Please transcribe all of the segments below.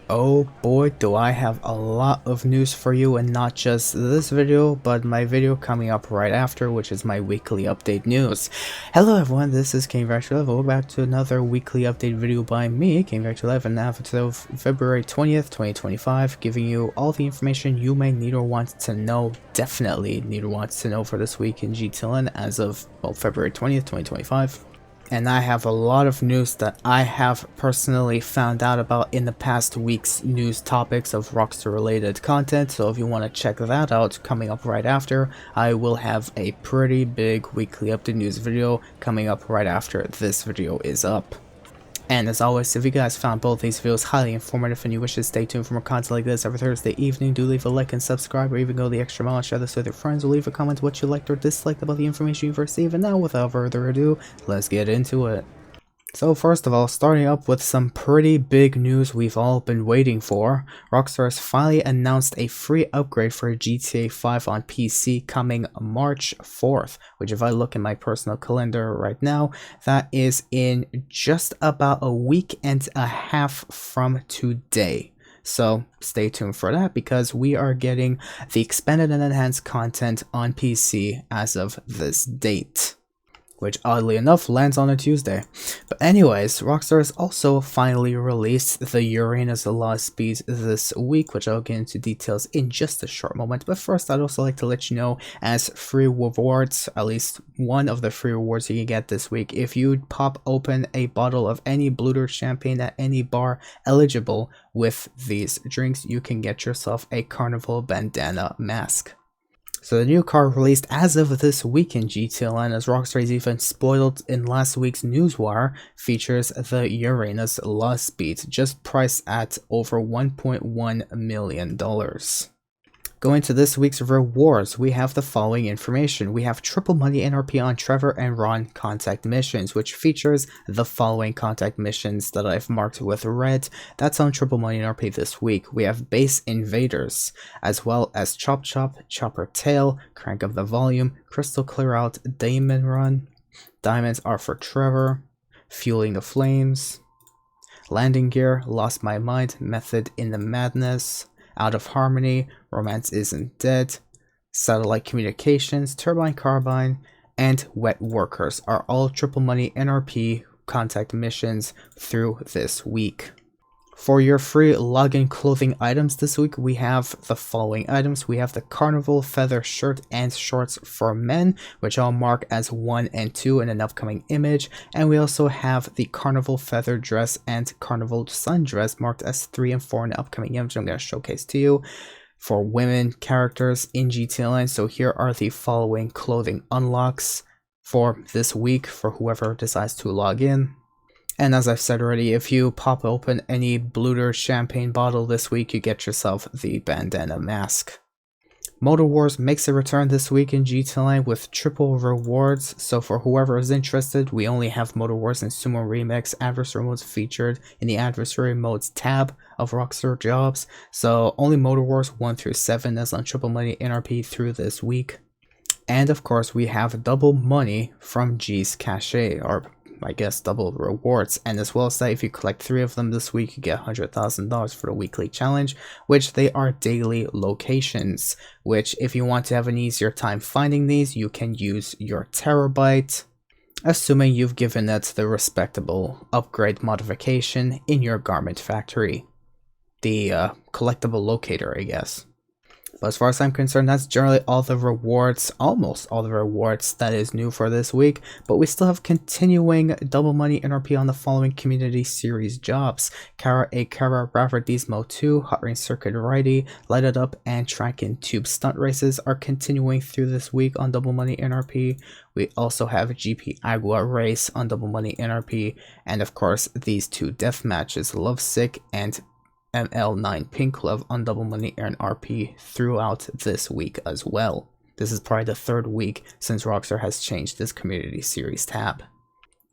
Oh boy, do I have a lot of news for you, and not just this video, but my video coming up right after, which is my weekly update news. Hello everyone, this is King Vector Live. Welcome back to another weekly update video by me, King Vector Live, and now for February 20th, 2025, giving you all the information you may need or want to know, definitely need or want to know for this week in GTLN as of, well, February 20th, 2025. And I have a lot of news that I have personally found out about in the past week's news topics of Rockstar related content, so if you want to check that out coming up right after, I will have a pretty big weekly update news video coming up right after this video is up. And as always, if you guys found both these videos highly informative and you wish to stay tuned for more content like this every Thursday evening, do leave a like and subscribe, or even go the extra mile and share this with your friends, or leave a comment what you liked or disliked about the information you've received. And now, without further ado, let's get into it. So first of all, starting up with some pretty big news we've all been waiting for, Rockstar has finally announced a free upgrade for GTA 5 on PC coming March 4th, which if I look in my personal calendar right now, that is in just about a week and a half from today. So stay tuned for that, because we are getting the expanded and enhanced content on PC as of this date, which oddly enough lands on a Tuesday. But anyways, Rockstar has also finally released the Uranus Lost Speeds this week, which I'll get into details in just a short moment. But first, I'd also like to let you know, as free rewards, at least one of the free rewards you can get this week, if you pop open a bottle of any Blue Dirt champagne at any bar eligible with these drinks, you can get yourself a Carnival bandana mask. So the new car released as of this week in GTLN, as Rockstar's even spoiled in last week's Newswire, features the Uranus Lost Speeds, just priced at over $1.1 million. Going to this week's rewards, we have the following information. We have triple money NRP on Trevor and Ron contact missions, which features the following contact missions that I've marked with red. That's on triple money NRP this week. We have Base Invaders, as well as Chop Chop, Chopper Tail, Crank Up the Volume, Crystal Clear Out, Diamond Run, Diamonds Are for Trevor, Fueling the Flames, Landing Gear, Lost My Mind, Method in the Madness, Out of Harmony, Romance Isn't Dead, Satellite Communications, Turbine Carbine, and Wet Workers are all triple money NRP contact missions through this week. For your free login clothing items this week, we have the following items. We have the Carnival Feather shirt and shorts for men, which I'll mark as 1 and 2 in an upcoming image. And we also have the Carnival Feather dress and Carnival sundress marked as 3 and 4 in an upcoming image I'm going to showcase to you for women characters in GTLN. So here are the following clothing unlocks for this week for whoever decides to log in. And as I've said already, if you pop open any Blue Dirt champagne bottle this week, you get yourself the bandana mask. Motor Wars makes a return this week in GTLN with triple rewards, so for whoever is interested, we only have Motor Wars and Sumo Remix adversary modes featured in the adversary modes tab of Rockstar Jobs, so only Motor Wars 1 through 7 is on triple money NRP through this week. And of course, we have double money from G's Cache, or I guess double rewards, and as well as that, if you collect 3 of them this week, you get $100,000 for the weekly challenge, which they are daily locations, which if you want to have an easier time finding these, you can use your Terabyte, assuming you've given it the respectable upgrade modification in your garment factory. The collectible locator, I guess. But as far as I'm concerned, that's generally all the rewards, almost all the rewards that is new for this week. But we still have continuing double money NRP on the following community series jobs. Kara A. Kara, Raverdismo 2, Hot Ring Circuit Righty, Light It Up, and Track and Tube Stunt Races are continuing through this week on double money NRP. We also have GP Agua Race on double money NRP. And of course, these 2 death matches, Lovesick and ML9 Pink Love on double money NRP throughout this week as well. This is probably the 3rd week since Rockstar has changed this community series tab.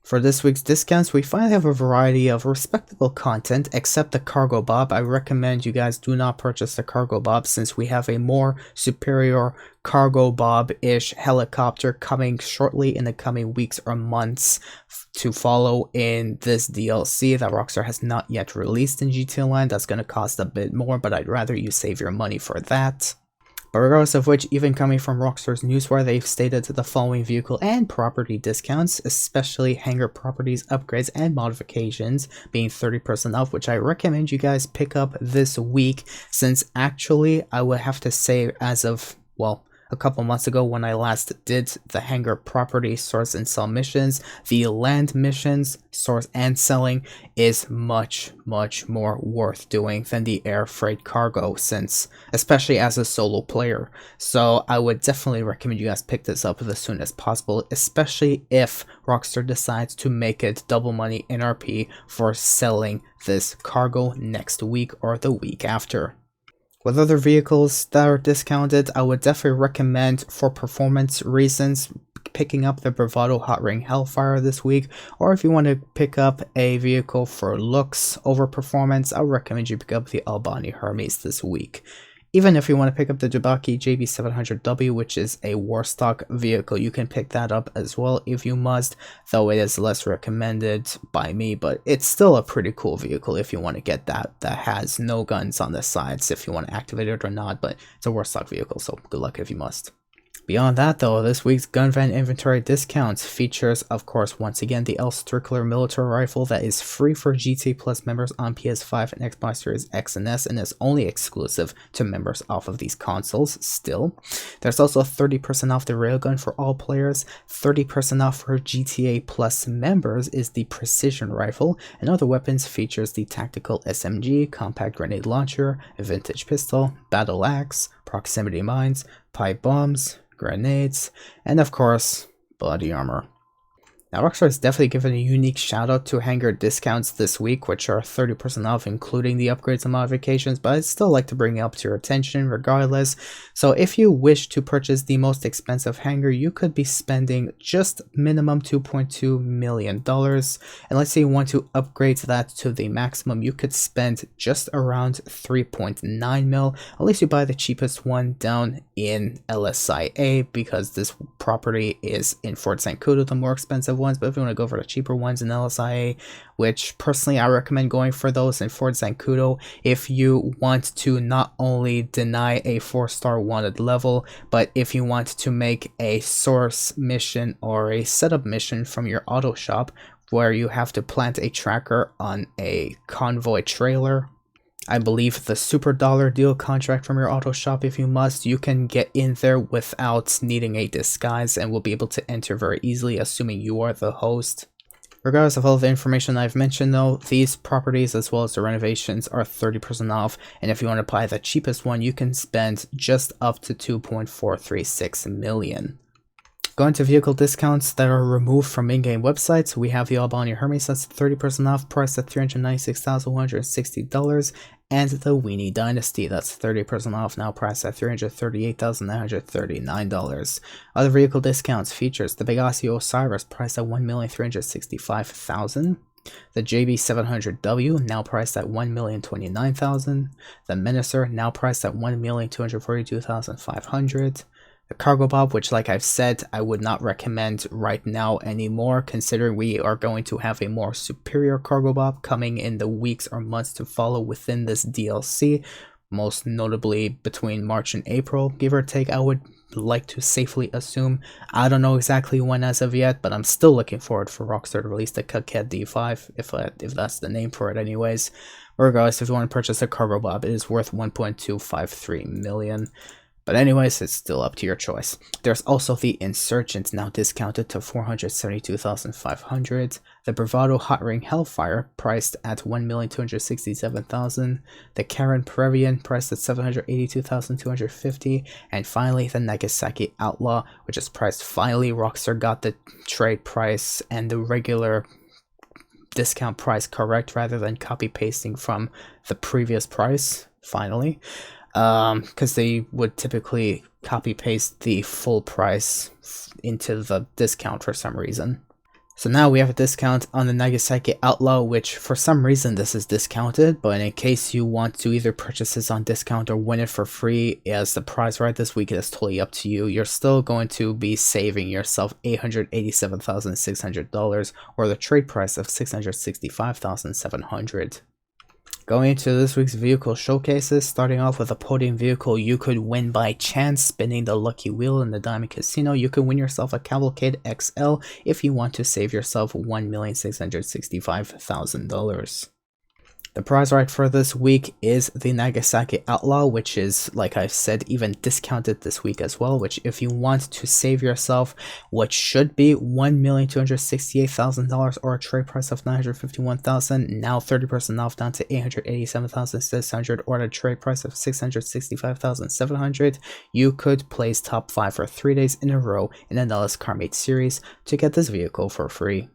For this week's discounts, we finally have a variety of respectable content, except the Cargo Bob. I recommend you guys do not purchase the Cargo Bob since we have a more superior Cargo Bob-ish helicopter coming shortly in the coming weeks or months to follow in this DLC that Rockstar has not yet released in GTA Online. That's going to cost a bit more, but I'd rather you save your money for that. But regardless of which, even coming from Rockstar's newswire, they've stated the following vehicle and property discounts, especially hangar properties, upgrades, and modifications being 30% off, which I recommend you guys pick up this week, since actually I would have to say as of, well, a couple months ago when I last did the hangar property source and sell missions, the land missions source and selling is much more worth doing than the air freight cargo, since especially as a solo player. So I would definitely recommend you guys pick this up as soon as possible, especially if Rockstar decides to make it double money NRP for selling this cargo next week or the week after. With other vehicles that are discounted, I would definitely recommend, for performance reasons, picking up the Bravado Hot Ring Hellfire this week, or if you want to pick up a vehicle for looks over performance, I would recommend you pick up the Albani Hermes this week. Even if you want to pick up the Dubaki JB700W, which is a Warstock vehicle, you can pick that up as well if you must, though it is less recommended by me, but it's still a pretty cool vehicle if you want to get that has no guns on the sides, if you want to activate it or not, but it's a Warstock vehicle, so good luck if you must. Beyond that though, this week's gun van inventory discounts features, of course, once again, the El Strickler military rifle that is free for GTA Plus members on PS5 and Xbox Series X and S, and is only exclusive to members off of these consoles still. There's also 30% off the railgun for all players, 30% off for GTA Plus members is the precision rifle, and other weapons features the tactical SMG, compact grenade launcher, vintage pistol, battle axe, proximity mines, pipe bombs, grenades, and of course, body armor. Now, Rockstar has definitely given a unique shout out to hangar discounts this week, which are 30% off, including the upgrades and modifications, but I'd still like to bring it up to your attention regardless. So if you wish to purchase the most expensive hangar, you could be spending just minimum $2.2 million. And let's say you want to upgrade that to the maximum, you could spend just around 3.9 mil, unless you buy the cheapest one down in LSIA, because this property is in Fort Zancudo, the more expensive ones. But if you want to go for the cheaper ones in LSIA, which personally I recommend going for those in Fort Zancudo if you want to not only deny a 4-star wanted level, but if you want to make a source mission or a setup mission from your auto shop where you have to plant a tracker on a convoy trailer. I believe the Super Dollar Deal contract from your auto shop, if you must, you can get in there without needing a disguise and will be able to enter very easily, assuming you are the host. Regardless of all the information I've mentioned though, these properties as well as the renovations are 30% off, and if you want to buy the cheapest one, you can spend just up to 2.436 million. Going to vehicle discounts that are removed from in-game websites, we have the Albani Hermes, that's 30% off, priced at $396,160, and the Weenie Dynasty, that's 30% off, now priced at $338,939. Other vehicle discounts features the Pegasio Osiris, priced at $1,365,000. The JB700W, now priced at $1,029,000. The Menacer, now priced at $1,242,500. The Cargo Bob, which like I've said, I would not recommend right now anymore, considering we are going to have a more superior Cargo Bob coming in the weeks or months to follow within this DLC, most notably between March and April, give or take, I would like to safely assume. I don't know exactly when as of yet, but I'm still looking forward for Rockstar to release the Coquette D5, if that's the name for it anyways. Regardless, if you want to purchase a Cargo Bob, it is worth 1.253 million. But anyways, it's still up to your choice. There's also the Insurgent, now discounted to $472,500. The Bravado Hot Ring Hellfire, priced at $1,267,000. The Karen Previan, priced at $782,250. And finally, the Nagasaki Outlaw, which is priced finally. Rockstar got the trade price and the regular discount price correct rather than copy pasting from the previous price, finally. Because they would typically copy paste the full price into the discount for some reason. So now we have a discount on the Nagasaki Outlaw, which for some reason this is discounted, but in case you want to either purchase this on discount or win it for free as the prize right this week, it is totally up to you. You're still going to be saving yourself $887,600 or the trade price of $665,700. Going into this week's vehicle showcases, starting off with a podium vehicle you could win by chance, spinning the lucky wheel in the Diamond Casino. You can win yourself a Cavalcade XL if you want to save yourself $1,665,000. The prize right for this week is the Nagasaki Outlaw, which is, like I said, even discounted this week as well, which if you want to save yourself what should be $1,268,000 or a trade price of $951,000, now 30% off down to $887,600 or at a trade price of $665,700, you could place top 5 for 3 days in a row in the Nellis Carmate series to get this vehicle for free.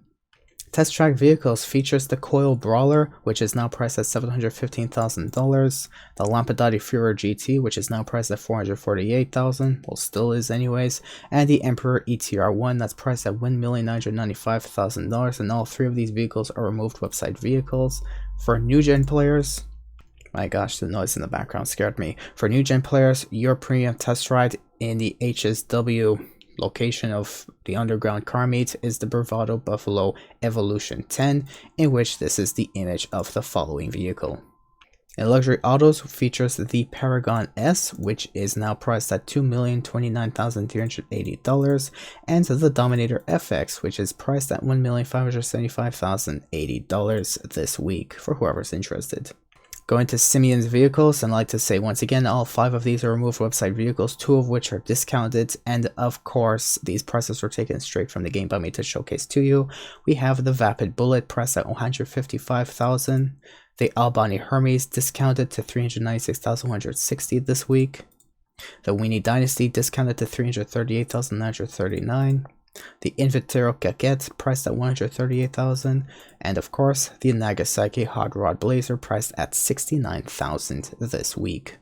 Test Track Vehicles features the Coil Brawler, which is now priced at $715,000, the Lampadati Furor GT, which is now priced at $448,000, well still is anyways, and the Emperor ETR1 that's priced at $1,995,000, and all 3 of these vehicles are removed website vehicles. For new gen players, my gosh, the noise in the background scared me. For new gen players, your premium test ride in the HSW location of the underground car meet is the Bravado Buffalo Evolution 10, in which this is the image of the following vehicle. In luxury autos features the Paragon S, which is now priced at $2,029,380, and the Dominator FX, which is priced at $1,575,080 this week for whoever's interested. Going to Simeon's vehicles, and I'd like to say once again, all 5 of these are removed website vehicles, 2 of which are discounted, and of course, these prices were taken straight from the game by me to showcase to you. We have the Vapid Bullet priced at $155,000, the Albany Hermes discounted to $396,160 this week, the Weenie Dynasty discounted to $338,939. The Invitero Caquette priced at $138,000, and of course the Nagasaki Hot Rod Blazer priced at $69,000 this week.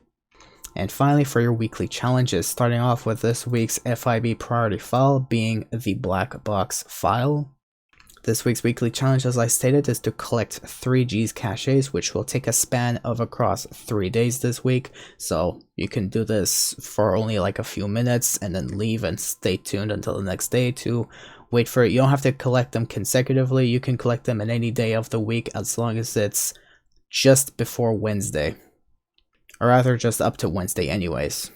And finally, for your weekly challenges, starting off with this week's FIB priority file being the Black Box file. This week's weekly challenge, as I stated, is to collect 3 G's caches, which will take a span of across 3 days this week. So you can do this for only like a few minutes and then leave and stay tuned until the next day to wait for it. You don't have to collect them consecutively. You can collect them in any day of the week as long as it's just before Wednesday. Or rather, just up to Wednesday anyways.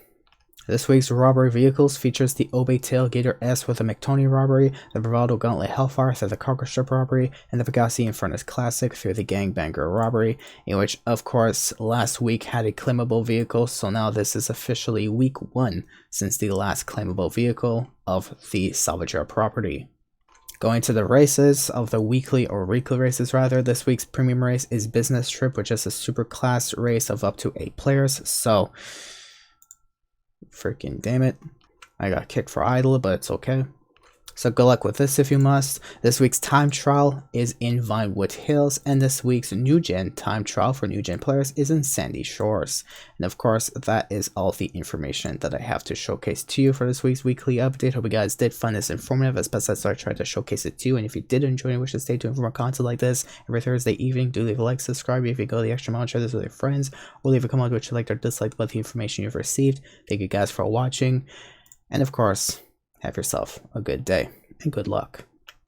This week's robbery vehicles features the Obey Tailgater S with the McTony robbery, the Bravado Gauntlet Hellfire through the Cargo Ship robbery, and the Pegassi Infernus Classic through the Gangbanger robbery, in which, of course, last week had a claimable vehicle, so now this is officially week 1 since the last claimable vehicle of the Salvager property. Going to the races of the weekly races rather, this week's premium race is Business Trip, which is a super class race of up to 8 players, so freaking damn it, I got kicked for idle, but it's okay. So good luck with this if you must. This week's time trial is in Vinewood Hills, and this week's new gen time trial for new gen players is in Sandy Shores. And of course, that is all the information that I have to showcase to you for this week's weekly update. Hope you guys did find this informative as best as I tried to showcase it to you. And if you did enjoy and wish to stay tuned for more content like this every Thursday evening, do leave a like, subscribe if you go the extra mile, share this with your friends, or leave a comment which you liked or disliked about the information you've received. Thank you guys for watching, and of course, have yourself a good day and good luck.